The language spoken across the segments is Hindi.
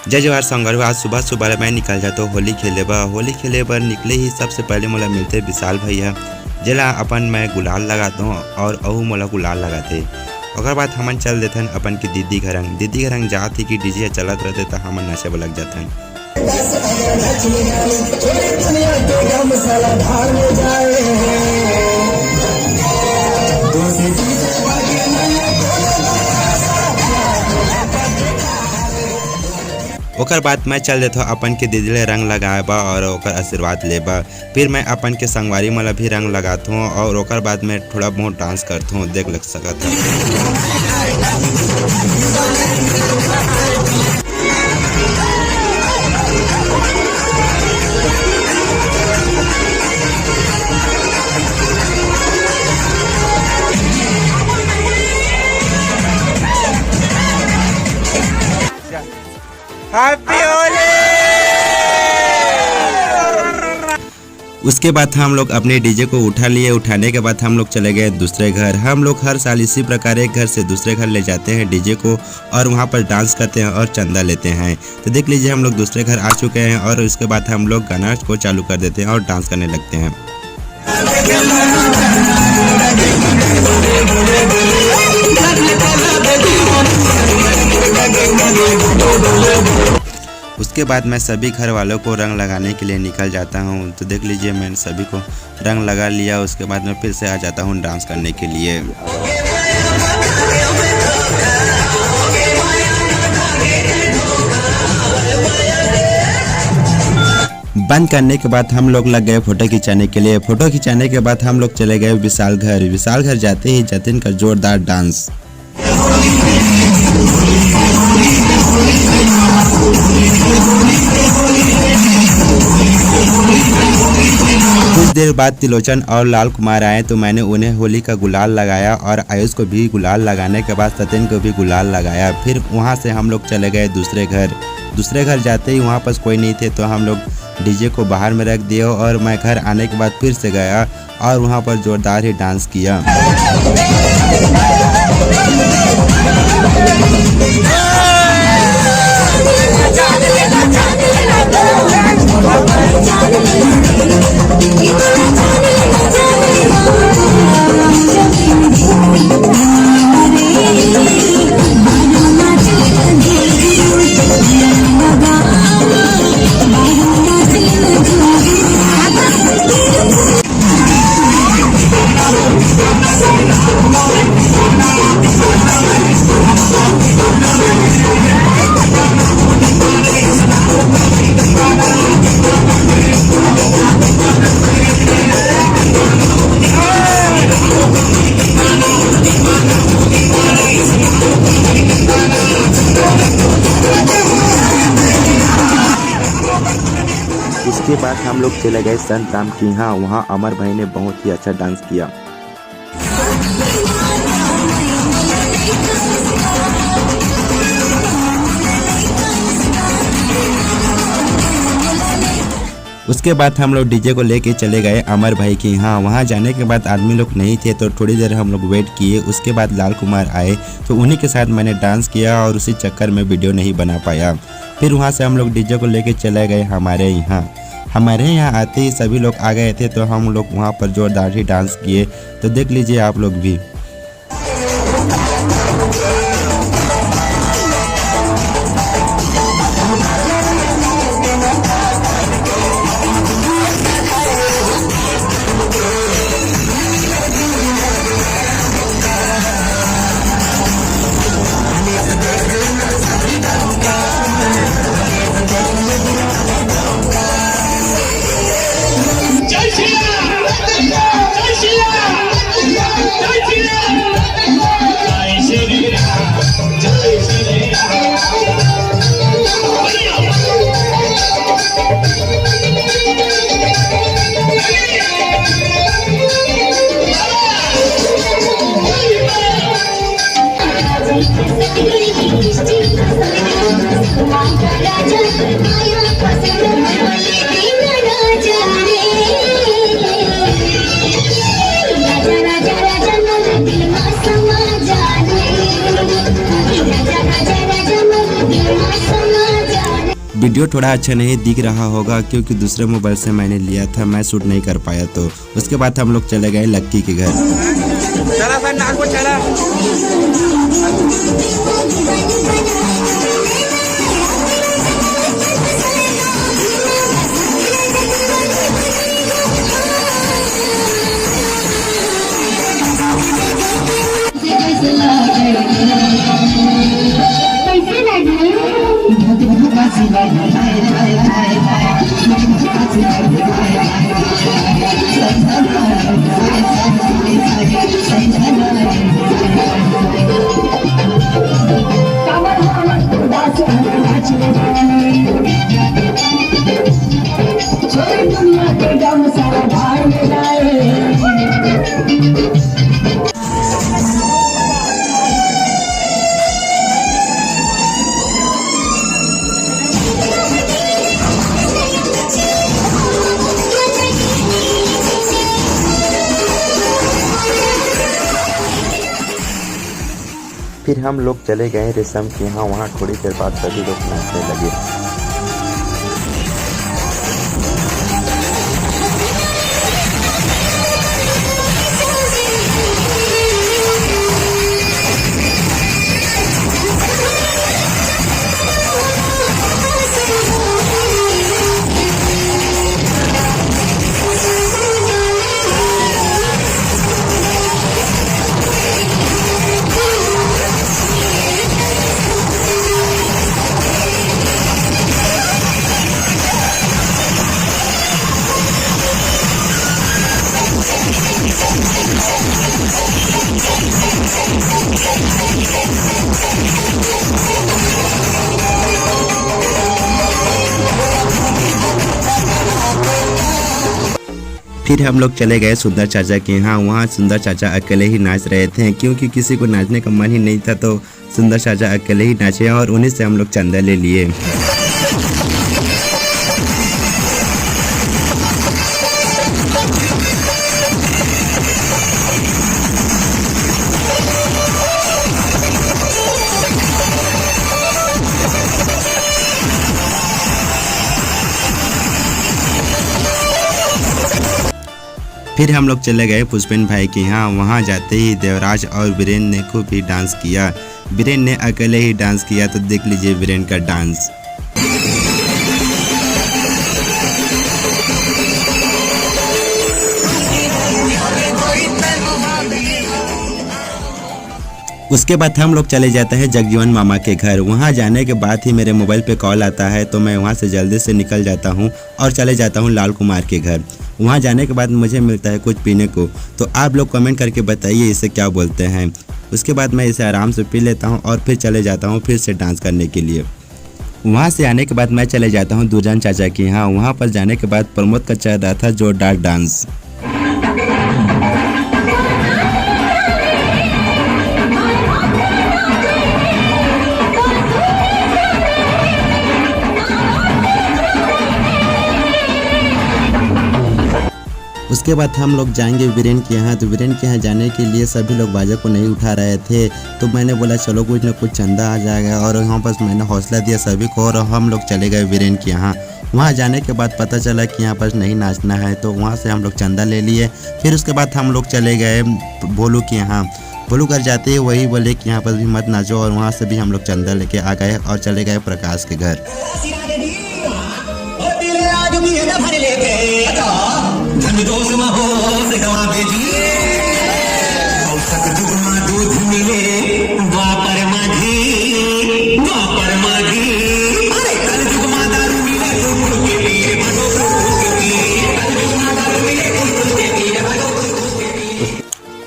जय जवाहर संगवारी आज सुबह सुबह मैं निकल जाता हूँ होली खेले बर निकले ही सबसे पहले मोला मिलते विशाल भैया जेला अपन मैं गुलाल लगाता हूँ और अहू मोला गुलाल लगाते। ओकर बाद हमन चल देथन अपन के दीदी घरंग जात ही कि डीजे चलत रहते तो हमन नशे में लग जाथन। ओकर बाद मैं चल देता अपन के दीदी ले रंग लगाबा और ओकर आशीर्वाद लेबा। फिर मैं अपन के संगवारी मला भी रंग लगाता हूँ और ओकर बाद मैं थोड़ा बहुत डांस करता हूँ, देख लग सकता हैप्पी होली। उसके बाद हम लोग अपने डीजे को उठा लिए। उठाने के बाद हम लोग चले गए दूसरे घर। हम लोग हर साल इसी प्रकार एक घर से दूसरे घर ले जाते हैं डीजे को और वहां पर डांस करते हैं और चंदा लेते हैं। तो देख लीजिए हम लोग दूसरे घर आ चुके हैं और उसके बाद हम लोग गाना को चालू कर देते हैं और डांस करने लगते हैं। उसके बाद मैं सभी घर वालों को रंग लगाने के लिए निकल जाता हूँ। तो देख लीजिए मैंने सभी को रंग लगा लिया। उसके बाद मैं फिर से आ जाता हूँ डांस करने के लिए। बंद करने के बाद हम लोग लग गए फोटो खिंचाने के लिए। फोटो खिंचाने के बाद हम लोग चले गए विशाल घर जाते ही जतिन का जोरदार डांस। कुछ देर बाद तिलोचन और लाल कुमार आए तो मैंने उन्हें होली का गुलाल लगाया और आयुष को भी गुलाल लगाने के बाद सत्यन को भी गुलाल लगाया। फिर वहां से हम लोग चले गए दूसरे घर जाते ही वहां पर कोई नहीं थे तो हम लोग डीजे को बाहर में रख दिया और मैं घर आने के बाद फिर से गया और वहां पर जोरदार ही डांस किया। उसके बाद हम लोग चले गए संत राम की यहाँ। वहाँ अमर भाई ने बहुत ही अच्छा डांस किया। उसके बाद हम लोग डीजे को लेके चले गए अमर भाई के यहाँ। वहाँ जाने के बाद आदमी लोग नहीं थे तो थोड़ी देर हम लोग वेट किए। उसके बाद लाल कुमार आए तो उन्हीं के साथ मैंने डांस किया और उसी चक्कर में वीडियो नहीं बना पाया। फिर वहाँ से हम लोग डीजे को लेके चले गए हमारे यहाँ आते ही सभी लोग आ गए थे तो हम लोग वहाँ पर जोरदार ही डांस किए। तो देख लीजिए आप लोग भी। जय श्री राम। वीडियो थोड़ा अच्छा नहीं दिख रहा होगा क्योंकि दूसरे मोबाइल से मैंने लिया था, मैं शूट नहीं कर पाया। तो उसके बाद हम लोग चले गए लक्की के घर। चला सर नागपुर चला। फिर हम लोग चले गए रेशम के यहाँ। वहाँ थोड़ी देर बाद सभी लोग नाचने लगे। फिर हम लोग चले गए सुंदर चाचा के यहाँ। वहाँ सुंदर चाचा अकेले ही नाच रहे थे क्योंकि किसी को नाचने का मन ही नहीं था, तो सुंदर चाचा अकेले ही नाचे और उन्हीं से हम लोग चंदा ले लिए। फिर हम लोग चले गए पुष्पेन भाई के यहाँ। वहाँ जाते ही देवराज और वीरेंद्र ने खूब ही डांस किया। वीरेंद्र ने अकेले ही डांस किया, तो देख लीजिए वीरेंद्र का डांस। उसके बाद हम लोग चले जाते हैं जगजीवन मामा के घर। वहाँ जाने के बाद ही मेरे मोबाइल पे कॉल आता है, तो मैं वहाँ से जल्दी से निकल जाता हूँ और चले जाता हूँ लाल कुमार के घर। वहाँ जाने के बाद मुझे मिलता है कुछ पीने को, तो आप लोग कमेंट करके बताइए इसे क्या बोलते हैं। उसके बाद मैं इसे आराम से पी लेता हूँ और फिर चले जाता हूँ फिर से डांस करने के लिए। वहाँ से आने के बाद मैं चले जाता हूँ दुर्जन चाचा के यहाँ। वहाँ पर जाने के बाद प्रमोद का चल रहा था जोरदार डांस। उसके बाद हम लोग जाएंगे वीरेंद्र के यहाँ। तो वीरेंद्र के यहाँ जाने के लिए सभी लोग बाजा को नहीं उठा रहे थे, तो मैंने बोला चलो कुछ ना कुछ चंदा आ जाएगा, और यहाँ पर मैंने हौसला दिया सभी को और हम लोग चले गए वीरेंद्र के यहाँ। वहाँ जाने के बाद पता चला कि यहाँ पर नहीं नाचना है, तो वहाँ से हम लोग चंदा ले लिए। फिर उसके बाद हम लोग चले गए भोलू के यहाँ। भोलू घर जाते ही वही बोले कि यहाँ पर भी मत नाचो, और वहाँ से भी हम लोग चंदा लेके आ गए और चले गए प्रकाश के घर।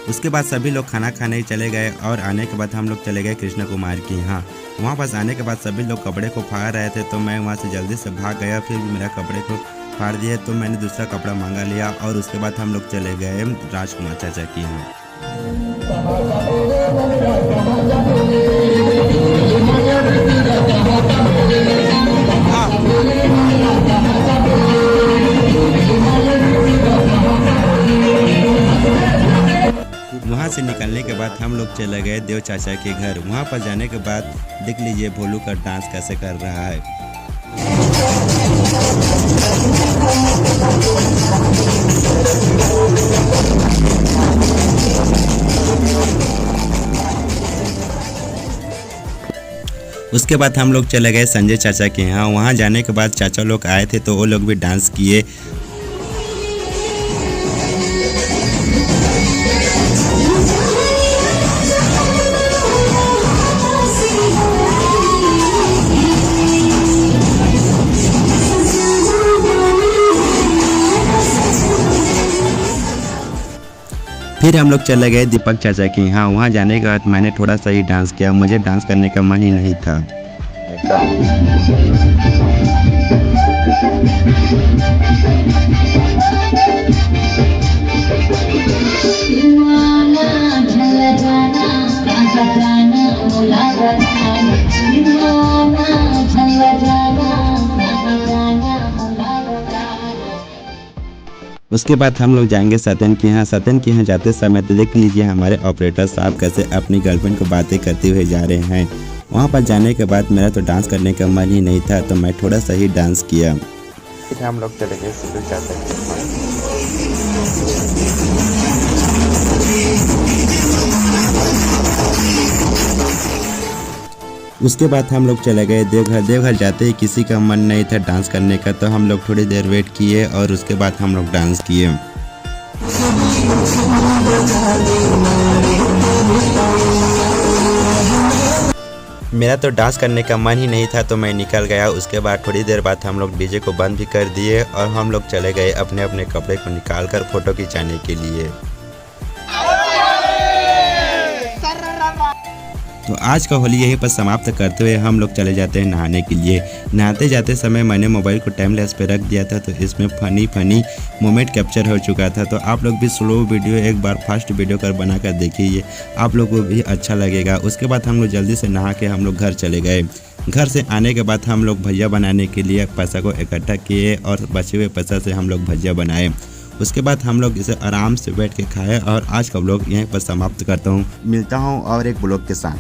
उसके बाद सभी लोग खाना खाने चले गए और आने के बाद हम लोग चले गए कृष्ण कुमार के यहाँ। वहाँ पास आने के बाद सभी लोग कपड़े को फाड़ रहे थे, तो मैं वहाँ से जल्दी से भाग गया। फिर भी मेरा कपड़े को फाड़ दिए, तो मैंने दूसरा कपड़ा मांगा लिया और उसके बाद हम लोग चले गए राजकुमार चाचा के यहाँ। वहाँ से निकलने के बाद हम लोग चले गए देव चाचा के घर। वहाँ पर जाने के बाद देख लीजिए भोलू का डांस कैसे कर रहा है। उसके बाद हम लोग चले गए संजय चाचा के यहाँ। वहाँ जाने के बाद चाचा लोग आए थे तो वो लोग भी डांस किए। फिर हम लोग चले गए दीपक चाचा के यहाँ। वहाँ जाने के बाद मैंने थोड़ा सा ही डांस किया, मुझे डांस करने का मन ही नहीं था। उसके बाद हम लोग जाएंगे सत्यन के यहाँ। सत्यन के यहाँ जाते समय तो देख लीजिए हमारे ऑपरेटर साहब कैसे अपनी गर्लफ्रेंड को बातें करते हुए जा रहे हैं। वहाँ पर जाने के बाद मेरा तो डांस करने का मन ही नहीं था तो मैं थोड़ा सा ही डांस किया। फिर हम लोग चले गए सिद्धू चाचा के उसके बाद हम लोग चले गए देवघर। देवघर जाते ही किसी का मन नहीं था डांस करने का तो हम लोग थोड़ी देर वेट किए और उसके बाद हम लोग डांस किए। मेरा तो डांस करने का मन ही नहीं था तो मैं निकल गया। उसके बाद थोड़ी देर बाद हम लोग डीजे को बंद भी कर दिए और हम लोग चले गए अपने अपने कपड़े को निकाल कर फोटो खिंचाने के लिए। तो आज का होली यहीं पर समाप्त करते हुए हम लोग चले जाते हैं नहाने के लिए। नहाते जाते समय मैंने मोबाइल को टाइम लैप्स पे रख दिया था तो इसमें फनी मोमेंट कैप्चर हो चुका था। तो आप लोग भी स्लो वीडियो एक बार फास्ट वीडियो कर बना कर देखिए, आप लोग को भी अच्छा लगेगा। उसके बाद हम लोग जल्दी से नहा के हम लोग घर चले गए। घर से आने के बाद हम लोग भजिया बनाने के लिए पैसा को इकट्ठा किए और बचे हुए पैसा से हम लोग भजिया बनाए। उसके बाद हम लोग इसे आराम से बैठ के खाए और आज का ब्लॉग यहीं पर समाप्त करता हूँ। मिलता हूँ और एक ब्लॉग के साथ।